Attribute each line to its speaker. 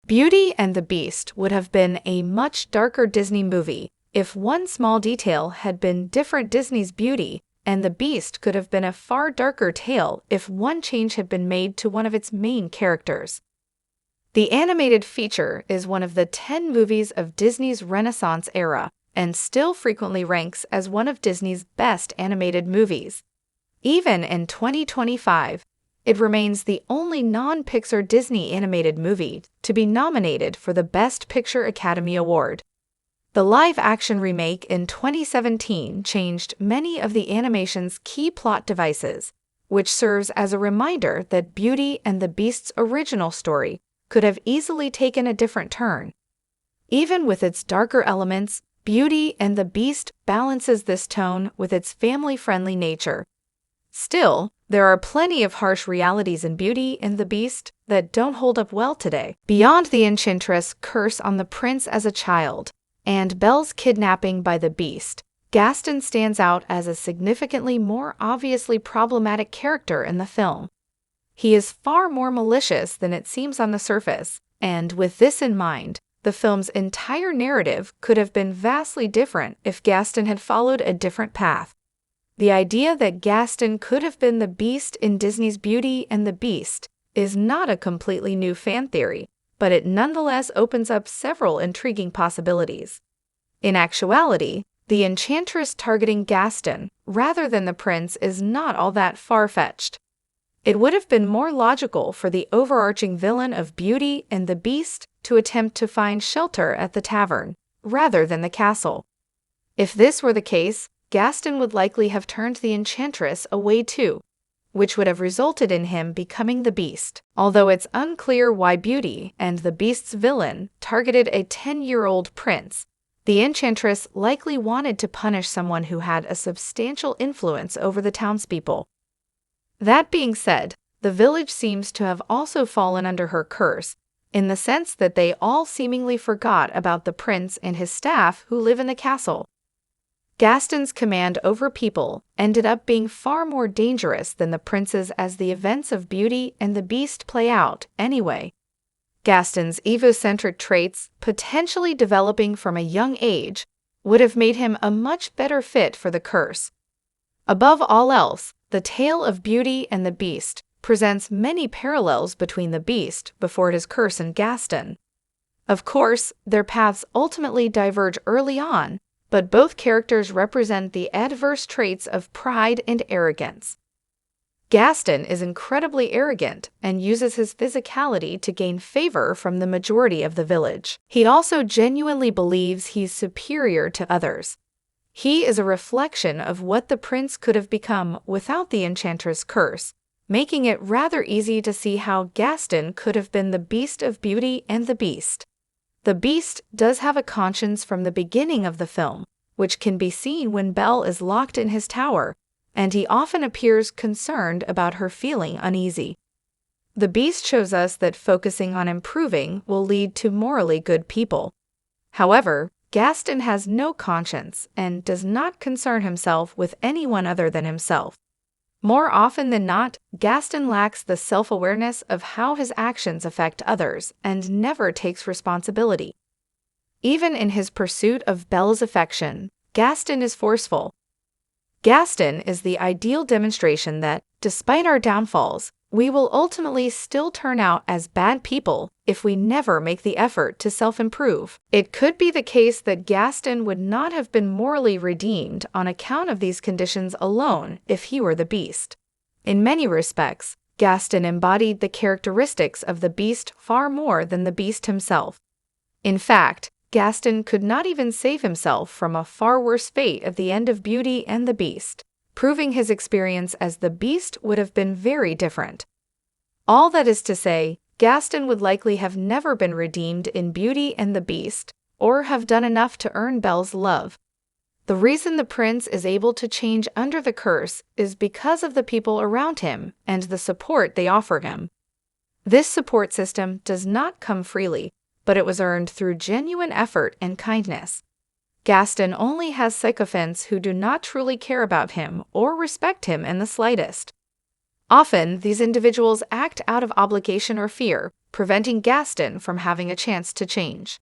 Speaker 1: Beauty and the Beast would have been a much darker Disney movie if one small detail had been different. Disney's Beauty and the Beast could have been a far darker tale if one change had been made to one of its main characters. The animated feature is one of the 10 movies of Disney's Renaissance era and still frequently ranks as one of Disney's best animated movies. Even in 2025, it remains the only non-Pixar Disney animated movie to be nominated for the Best Picture Academy Award. The live-action remake in 2017 changed many of the animation's key plot devices, which serves as a reminder that Beauty and the Beast's original story could have easily taken a different turn. Even with its darker elements, Beauty and the Beast balances this tone with its family-friendly nature. Still, there are plenty of harsh realities in Beauty and the Beast that don't hold up well today. Beyond the Enchantress' curse on the prince as a child and Belle's kidnapping by the Beast, Gaston stands out as a significantly more obviously problematic character in the film. He is far more malicious than it seems on the surface, and with this in mind, the film's entire narrative could have been vastly different if Gaston had followed a different path. The idea that Gaston could have been the Beast in Disney's Beauty and the Beast is not a completely new fan theory, but it nonetheless opens up several intriguing possibilities. In actuality, the Enchantress targeting Gaston rather than the prince is not all that far-fetched. It would have been more logical for the overarching villain of Beauty and the Beast to attempt to find shelter at the tavern, rather than the castle. If this were the case, Gaston would likely have turned the Enchantress away too, which would have resulted in him becoming the Beast. Although it's unclear why Beauty and the Beast's villain targeted a 10-year-old prince, the Enchantress likely wanted to punish someone who had a substantial influence over the townspeople. That being said, the village seems to have also fallen under her curse, in the sense that they all seemingly forgot about the prince and his staff who live in the castle. Gaston's command over people ended up being far more dangerous than the prince's as the events of Beauty and the Beast play out anyway. Gaston's egocentric traits, potentially developing from a young age, would have made him a much better fit for the curse. Above all else, the tale of Beauty and the Beast presents many parallels between the Beast before his curse and Gaston. Of course, their paths ultimately diverge early on, but both characters represent the adverse traits of pride and arrogance. Gaston is incredibly arrogant and uses his physicality to gain favor from the majority of the village. He also genuinely believes he's superior to others. He is a reflection of what the prince could have become without the Enchantress' curse, making it rather easy to see how Gaston could have been the Beast of Beauty and the Beast. The Beast does have a conscience from the beginning of the film, which can be seen when Belle is locked in his tower, and he often appears concerned about her feeling uneasy. The Beast shows us that focusing on improving will lead to morally good people. However, Gaston has no conscience and does not concern himself with anyone other than himself. More often than not, Gaston lacks the self-awareness of how his actions affect others and never takes responsibility. Even in his pursuit of Belle's affection, Gaston is forceful. Gaston is the ideal demonstration that, despite our downfalls, we will ultimately still turn out as bad people if we never make the effort to self-improve. It could be the case that Gaston would not have been morally redeemed on account of these conditions alone if he were the Beast. In many respects, Gaston embodied the characteristics of the Beast far more than the Beast himself. In fact, Gaston could not even save himself from a far worse fate at the end of Beauty and the Beast, proving his experience as the Beast would have been very different. All that is to say, Gaston would likely have never been redeemed in Beauty and the Beast, or have done enough to earn Belle's love. The reason the prince is able to change under the curse is because of the people around him and the support they offer him. This support system does not come freely, but it was earned through genuine effort and kindness. Gaston only has sycophants who do not truly care about him or respect him in the slightest. Often, these individuals act out of obligation or fear, preventing Gaston from having a chance to change.